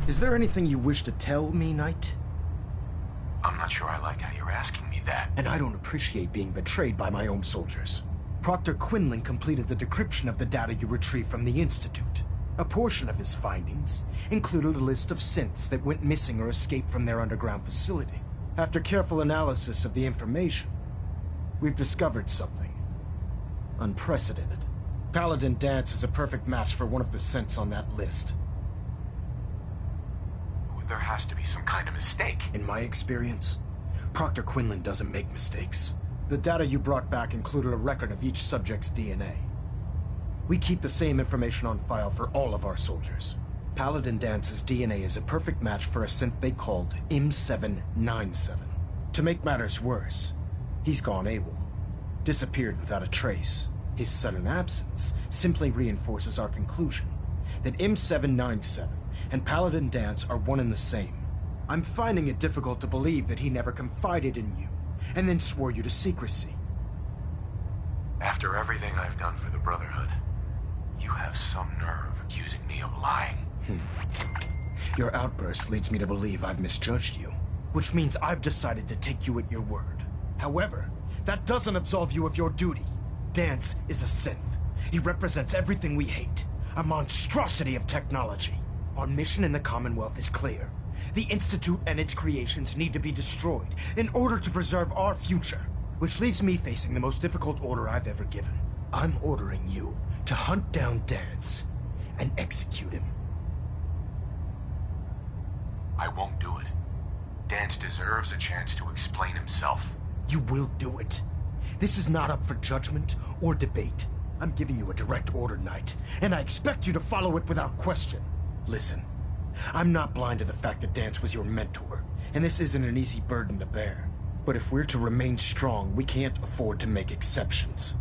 Is there anything you wish to tell me, Knight? I'm not sure I like how you're asking me that. And I don't appreciate being betrayed by my own soldiers. Proctor Quinlan completed the decryption of the data you retrieved from the Institute. A portion of his findings included a list of synths that went missing or escaped from their underground facility. After careful analysis of the information, we've discovered something unprecedented. Paladin Danse is a perfect match for one of the synths on that list. There has to be some kind of mistake. In my experience, Proctor Quinlan doesn't make mistakes. The data you brought back included a record of each subject's DNA. We keep the same information on file for all of our soldiers. Paladin Dance's DNA is a perfect match for a synth they called M797. To make matters worse, he's gone AWOL, disappeared without a trace. His sudden absence simply reinforces our conclusion that M797 and Paladin Danse are one and the same. I'm finding it difficult to believe that he never confided in you, and then swore you to secrecy. After everything I've done for the Brotherhood, you have some nerve accusing me of lying. Your outburst leads me to believe I've misjudged you, which means I've decided to take you at your word. However, that doesn't absolve you of your duty. Danse is a synth. He represents everything we hate, a monstrosity of technology. Our mission in the Commonwealth is clear. The Institute and its creations need to be destroyed in order to preserve our future, which leaves me facing the most difficult order I've ever given. I'm ordering you to hunt down Danse and execute him. I won't do it. Danse deserves a chance to explain himself. You will do it. This is not up for judgment or debate. I'm giving you a direct order, Knight, and I expect you to follow it without question. Listen, I'm not blind to the fact that Danse was your mentor, and this isn't an easy burden to bear. But if we're to remain strong, we can't afford to make exceptions.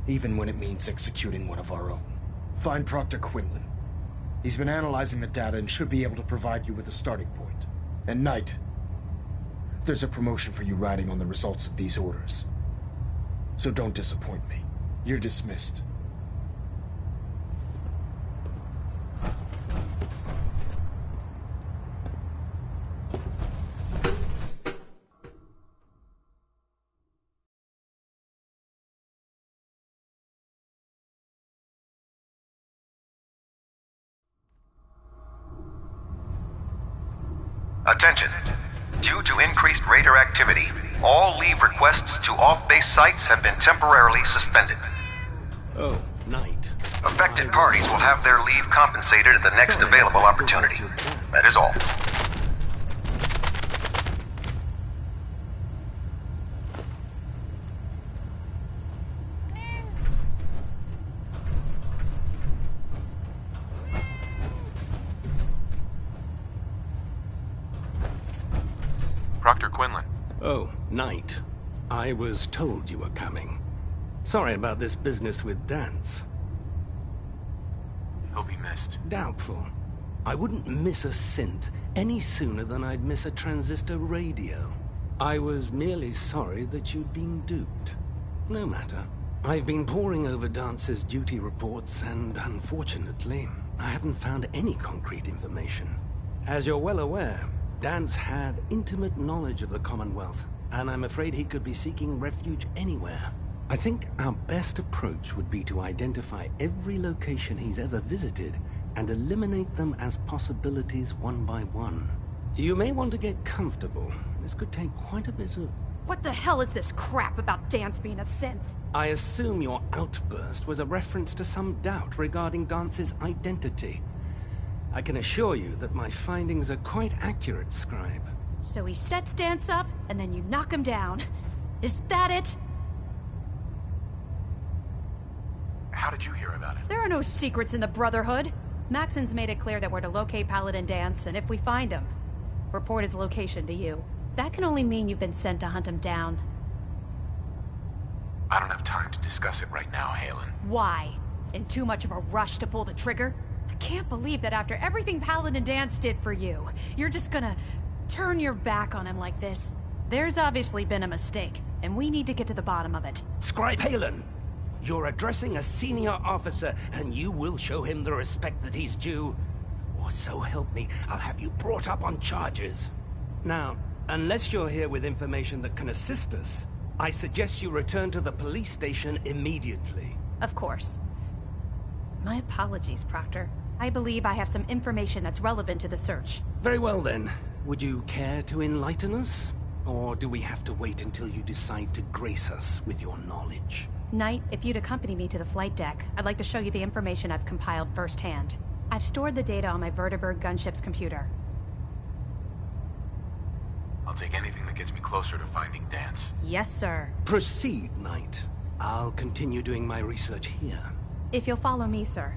Even when it means executing one of our own. Find Proctor Quinlan. He's been analyzing the data and should be able to provide you with a starting point. And Knight, there's a promotion for you riding on the results of these orders. So don't disappoint me. You're dismissed. Attention. Due to increased raider activity, all leave requests to off-base sites have been temporarily suspended. Oh, Knight. Affected parties will have their leave compensated at the next available opportunity. That is all. Proctor Quinlan. Oh, Knight. I was told you were coming. Sorry about this business with Danse. He'll be missed. Doubtful. I wouldn't miss a synth any sooner than I'd miss a transistor radio. I was merely sorry that you'd been duped. No matter. I've been poring over Dance's duty reports, and unfortunately, I haven't found any concrete information. As you're well aware, Danse had intimate knowledge of the Commonwealth, and I'm afraid he could be seeking refuge anywhere. I think our best approach would be to identify every location he's ever visited and eliminate them as possibilities one by one. You may want to get comfortable. This could take quite a bit of... What the hell is this crap about Danse being a synth? I assume your outburst was a reference to some doubt regarding Dance's identity. I can assure you that my findings are quite accurate, Scribe. So he sets Danse up, and then you knock him down. Is that it? How did you hear about it? There are no secrets in the Brotherhood. Maxon's made it clear that we're to locate Paladin Danse, and if we find him, report his location to you. That can only mean you've been sent to hunt him down. I don't have time to discuss it right now, Halen. Why? In too much of a rush to pull the trigger? I can't believe that after everything Paladin Danse did for you, you're just gonna turn your back on him like this. There's obviously been a mistake, and we need to get to the bottom of it. Scribe Halen! You're addressing a senior officer, and you will show him the respect that he's due, or so help me, I'll have you brought up on charges. Now, unless you're here with information that can assist us, I suggest you return to the police station immediately. Of course. My apologies, Proctor. I believe I have some information that's relevant to the search. Very well then. Would you care to enlighten us? Or do we have to wait until you decide to grace us with your knowledge? Knight, if you'd accompany me to the flight deck, I'd like to show you the information I've compiled firsthand. I've stored the data on my Vertibird gunship's computer. I'll take anything that gets me closer to finding Danse. Yes, sir. Proceed, Knight. I'll continue doing my research here. If you'll follow me, sir.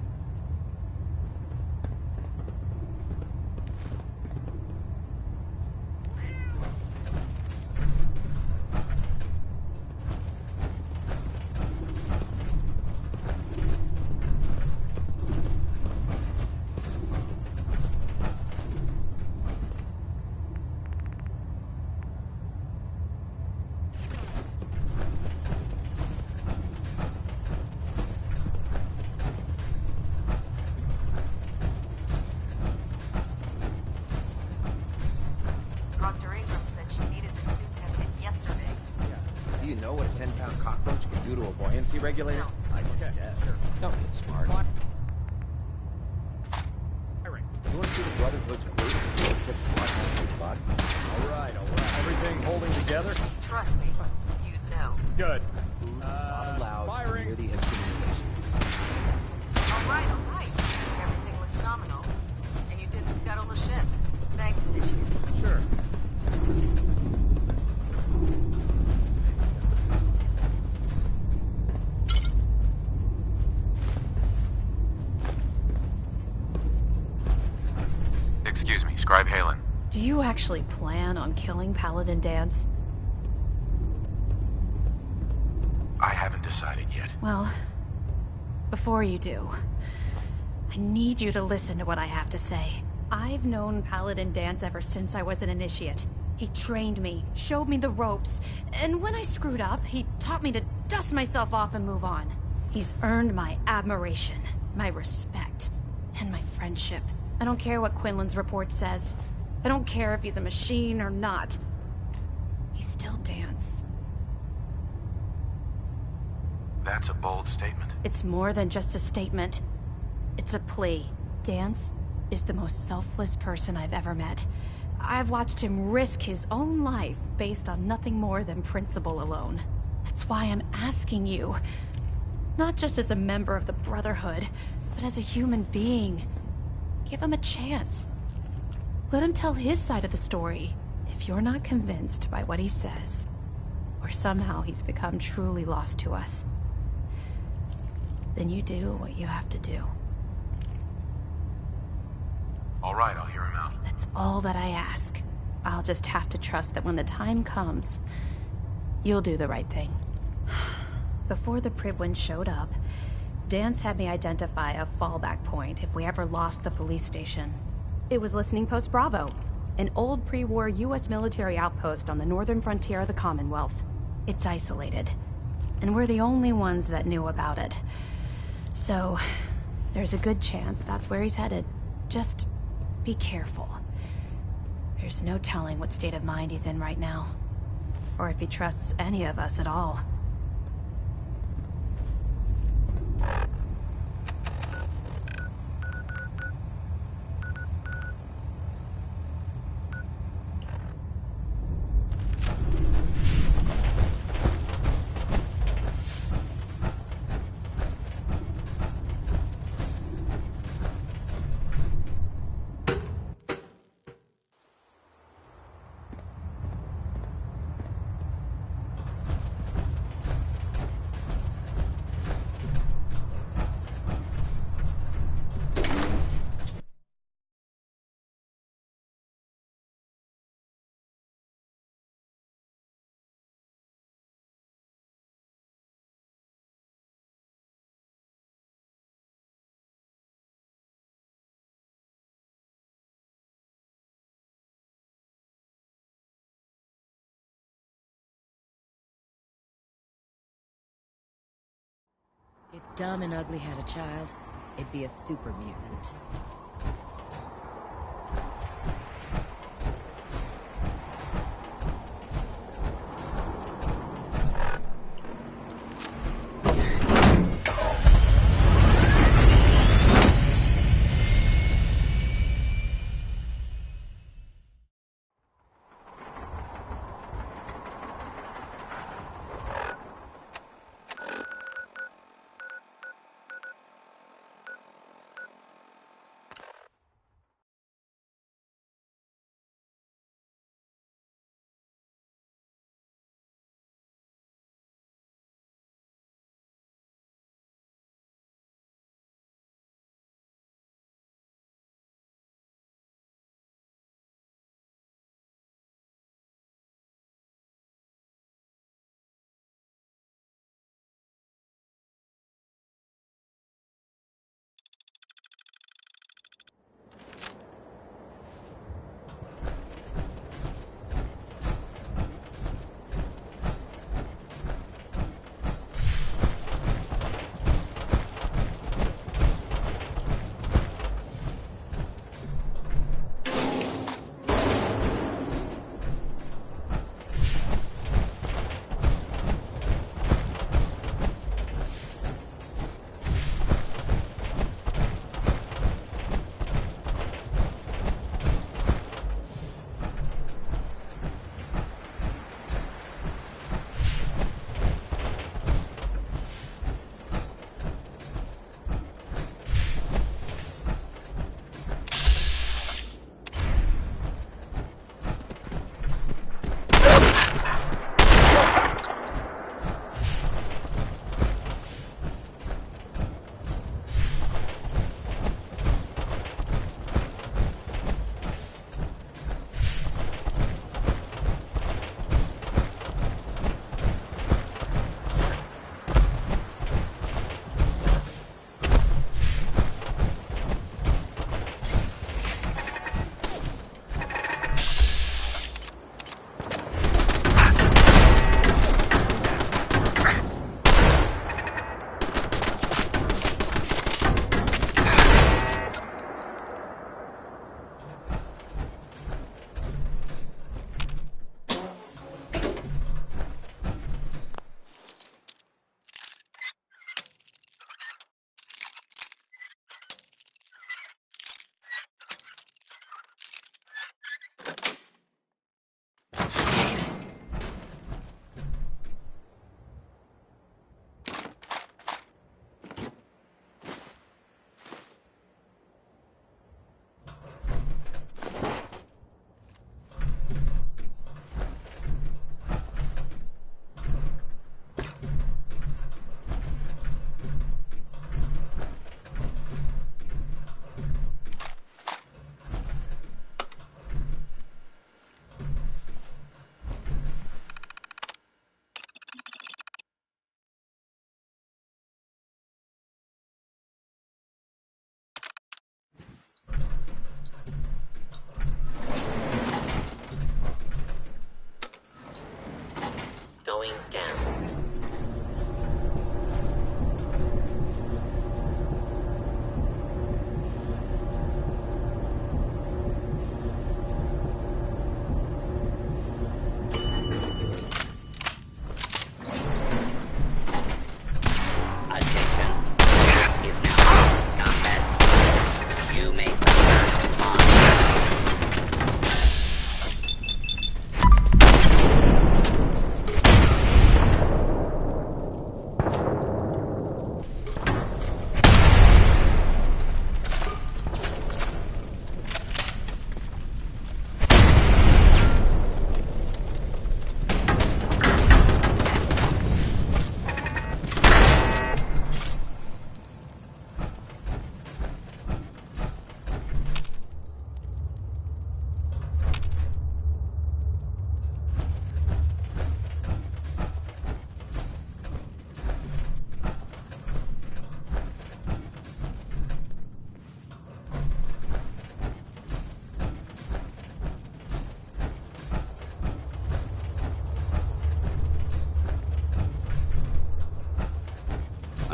Do you know what a 10-pound cockroach can do to a buoyancy regulator? I guess. Don't get smart. You want to see the Brotherhood's greatest $100? All right. Everything holding together? Trust me, you'd know. Good. Not allowed firing. near the instrumentation. All right. Everything looks nominal. And you didn't scuttle the ship. Thanks, Initiative. Sure. Excuse me, Scribe Halen. Do you actually plan on killing Paladin Danse? I haven't decided yet. Well, before you do, I need you to listen to what I have to say. I've known Paladin Danse ever since I was an initiate. He trained me, showed me the ropes, and when I screwed up, he taught me to dust myself off and move on. He's earned my admiration, my respect, and my friendship. I don't care what Quinlan's report says. I don't care if he's a machine or not. He's still Danse. That's a bold statement. It's more than just a statement. It's a plea. Danse is the most selfless person I've ever met. I've watched him risk his own life based on nothing more than principle alone. That's why I'm asking you. Not just as a member of the Brotherhood, but as a human being. Give him a chance. Let him tell his side of the story. If you're not convinced by what he says, or somehow he's become truly lost to us, then you do what you have to do. All right, I'll hear him out. That's all that I ask. I'll just have to trust that when the time comes, you'll do the right thing. Before the Pribwin showed up, Danse had me identify a fallback point if we ever lost the police station. It was Listening Post Bravo, an old pre-war U.S. military outpost on the northern frontier of the Commonwealth. It's isolated, and we're the only ones that knew about it. So, there's a good chance that's where he's headed. Just be careful. There's no telling what state of mind he's in right now, or if he trusts any of us at all. If Dumb and Ugly had a child, it'd be a super mutant.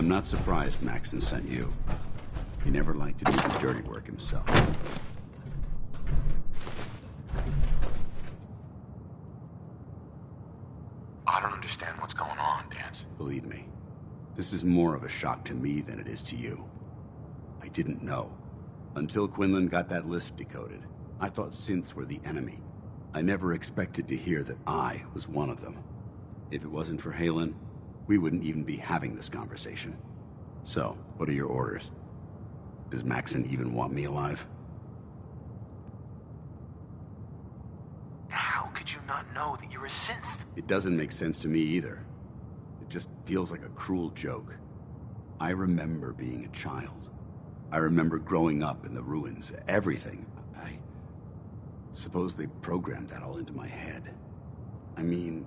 I'm not surprised Maxon sent you. He never liked to do the dirty work himself. I don't understand what's going on, Danse. Believe me, this is more of a shock to me than it is to you. I didn't know. Until Quinlan got that list decoded, I thought synths were the enemy. I never expected to hear that I was one of them. If it wasn't for Halen, we wouldn't even be having this conversation. So, what are your orders? Does Maxon even want me alive? How could you not know that you're a synth? It doesn't make sense to me either. It just feels like a cruel joke. I remember being a child. I remember growing up in the ruins, everything. I suppose they programmed that all into my head. I mean,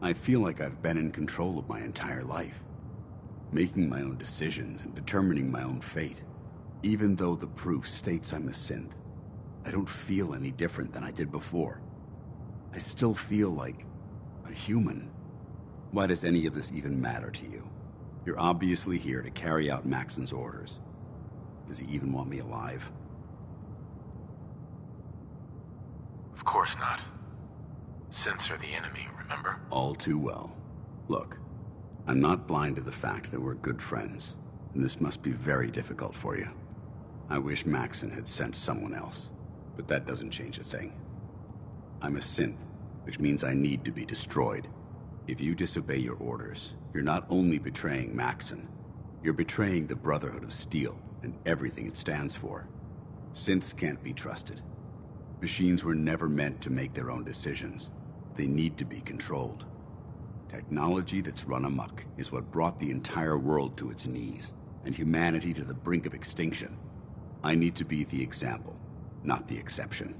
I feel like I've been in control of my entire life, making my own decisions and determining my own fate. Even though the proof states I'm a synth, I don't feel any different than I did before. I still feel like a human. Why does any of this even matter to you? You're obviously here to carry out Maxon's orders. Does he even want me alive? Of course not. Synths are the enemy, remember? All too well. Look, I'm not blind to the fact that we're good friends, and this must be very difficult for you. I wish Maxon had sent someone else, but that doesn't change a thing. I'm a synth, which means I need to be destroyed. If you disobey your orders, you're not only betraying Maxon, you're betraying the Brotherhood of Steel and everything it stands for. Synths can't be trusted. Machines were never meant to make their own decisions. They need to be controlled. Technology that's run amok is what brought the entire world to its knees, and humanity to the brink of extinction. I need to be the example, not the exception.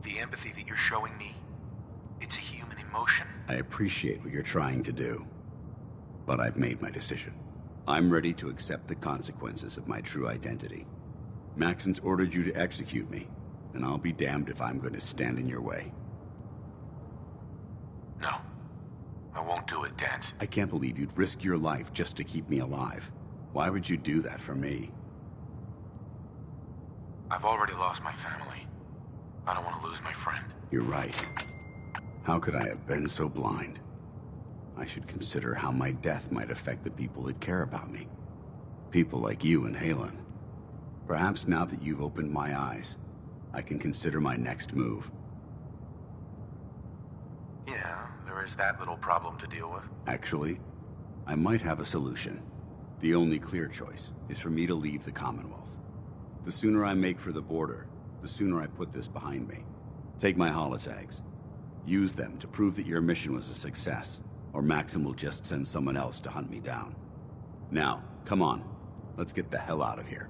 The empathy that you're showing me, it's a human emotion. I appreciate what you're trying to do, but I've made my decision. I'm ready to accept the consequences of my true identity. Maxon's ordered you to execute me, and I'll be damned if I'm going to stand in your way. No, I won't do it, Danse. I can't believe you'd risk your life just to keep me alive. Why would you do that for me? I've already lost my family. I don't want to lose my friend. You're right. How could I have been so blind? I should consider how my death might affect the people that care about me. People like you and Halen. Perhaps now that you've opened my eyes, I can consider my next move. Yeah, there is that little problem to deal with. Actually, I might have a solution. The only clear choice is for me to leave the Commonwealth. The sooner I make for the border, the sooner I put this behind me. Take my holotags. Use them to prove that your mission was a success, or Maxon will just send someone else to hunt me down. Now, come on. Let's get the hell out of here.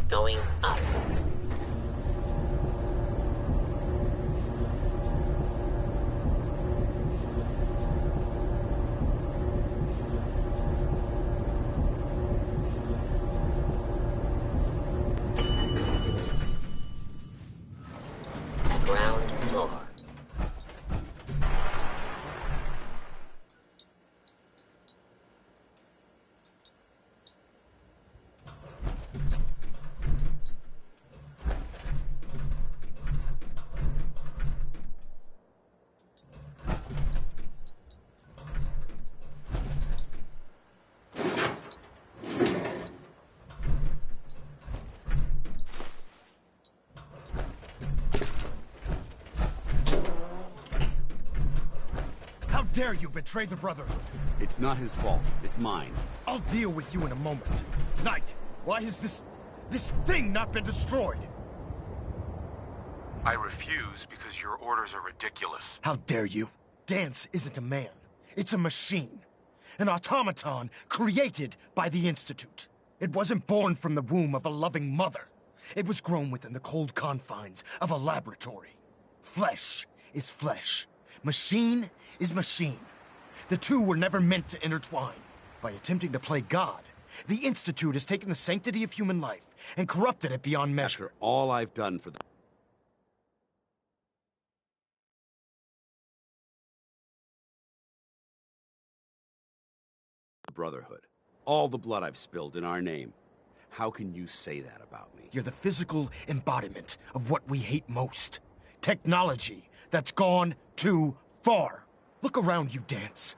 Going up. Ground floor. How dare you betray the Brotherhood? It's not his fault. It's mine. I'll deal with you in a moment. Knight, why has this thing not been destroyed? I refuse because your orders are ridiculous. How dare you? Danse isn't a man. It's a machine. An automaton created by the Institute. It wasn't born from the womb of a loving mother. It was grown within the cold confines of a laboratory. Flesh is flesh. Machine is machine. The two were never meant to intertwine. By attempting to play God, the Institute has taken the sanctity of human life and corrupted it beyond measure. After all I've done for the Brotherhood, all the blood I've spilled in our name, how can you say that about me? You're the physical embodiment of what we hate most. Technology that's gone too far. Look around you, Danse.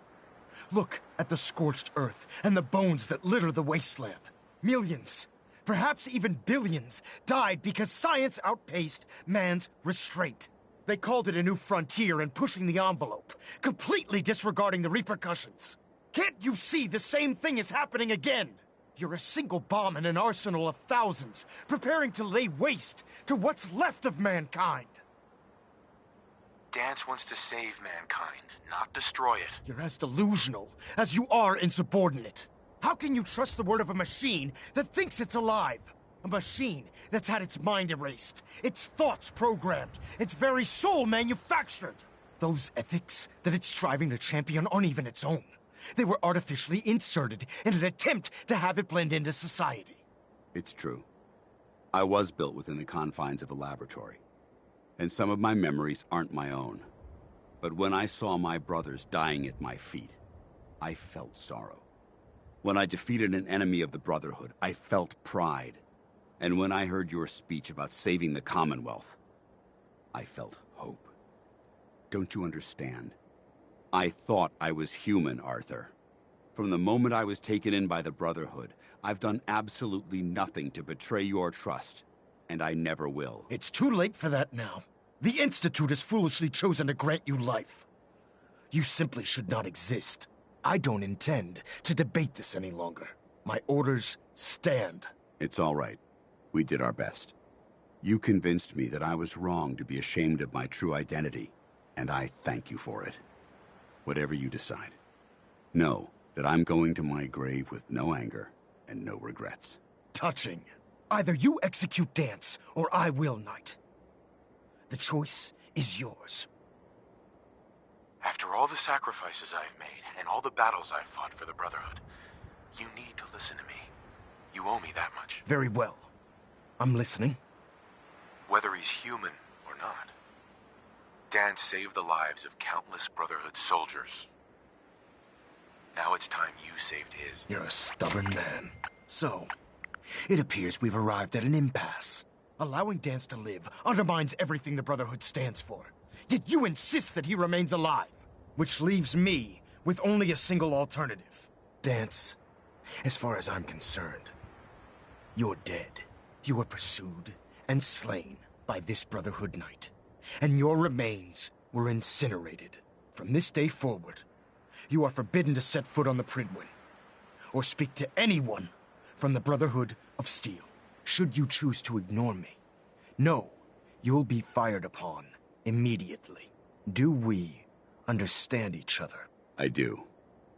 Look at the scorched earth and the bones that litter the wasteland. Millions, perhaps even billions, died because science outpaced man's restraint. They called it a new frontier and pushing the envelope, completely disregarding the repercussions. Can't you see the same thing is happening again? You're a single bomb in an arsenal of thousands, preparing to lay waste to what's left of mankind. Danse wants to save mankind, not destroy it. You're as delusional as you are insubordinate. How can you trust the word of a machine that thinks it's alive? A machine that's had its mind erased, its thoughts programmed, its very soul manufactured. Those ethics that it's striving to champion aren't even its own. They were artificially inserted in an attempt to have it blend into society. It's true. I was built within the confines of a laboratory, and some of my memories aren't my own. But when I saw my brothers dying at my feet, I felt sorrow. When I defeated an enemy of the Brotherhood, I felt pride. And when I heard your speech about saving the Commonwealth, I felt hope. Don't you understand? I thought I was human, Arthur. From the moment I was taken in by the Brotherhood, I've done absolutely nothing to betray your trust, and I never will. It's too late for that now. The Institute has foolishly chosen to grant you life. You simply should not exist. I don't intend to debate this any longer. My orders stand. It's all right. We did our best. You convinced me that I was wrong to be ashamed of my true identity, and I thank you for it. Whatever you decide, know that I'm going to my grave with no anger and no regrets. Touching. Either you execute Danse, or I will, Knight. The choice is yours. After all the sacrifices I've made and all the battles I've fought for the Brotherhood, you need to listen to me. You owe me that much. Very well. I'm listening. Whether he's human or not, Danse saved the lives of countless Brotherhood soldiers. Now it's time you saved his. You're a stubborn man. So, it appears we've arrived at an impasse. Allowing Danse to live undermines everything the Brotherhood stands for. Yet you insist that he remains alive, which leaves me with only a single alternative. Danse, as far as I'm concerned, you're dead. You were pursued and slain by this Brotherhood Knight, and your remains were incinerated. From this day forward, you are forbidden to set foot on the Pridwin, or speak to anyone from the Brotherhood of Steel. Should you choose to ignore me, know you'll be fired upon immediately. Do we understand each other? I do.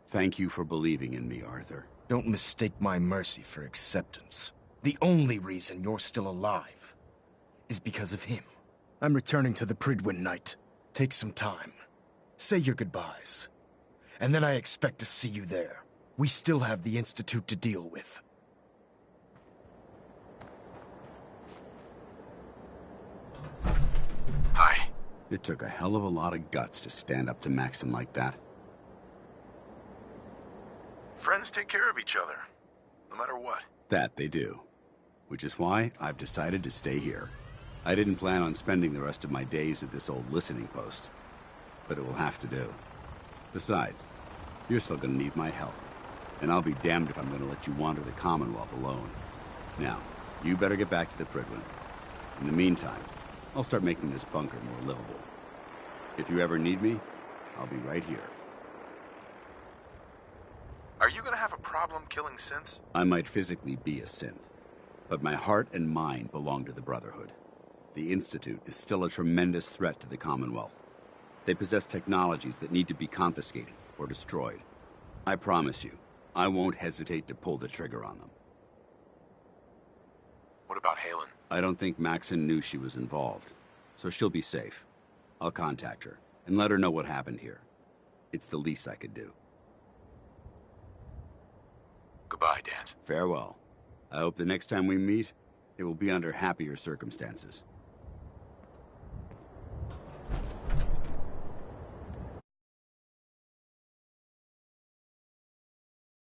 Thank you for believing in me, Arthur. Don't mistake my mercy for acceptance. The only reason you're still alive is because of him. I'm returning to the Pridwin, Knight. Take some time. Say your goodbyes. And then I expect to see you there. We still have the Institute to deal with. Hi. It took a hell of a lot of guts to stand up to Maxon like that. Friends take care of each other, no matter what. That they do. Which is why I've decided to stay here. I didn't plan on spending the rest of my days at this old listening post, but it will have to do. Besides, you're still gonna need my help, and I'll be damned if I'm gonna let you wander the Commonwealth alone. Now, you better get back to the Pridwin. In the meantime, I'll start making this bunker more livable. If you ever need me, I'll be right here. Are you gonna have a problem killing synths? I might physically be a synth, but my heart and mind belong to the Brotherhood. The Institute is still a tremendous threat to the Commonwealth. They possess technologies that need to be confiscated or destroyed. I promise you, I won't hesitate to pull the trigger on them. What about Halen? I don't think Maxon knew she was involved, so she'll be safe. I'll contact her and let her know what happened here. It's the least I could do. Goodbye, Danse. Farewell. I hope the next time we meet, it will be under happier circumstances.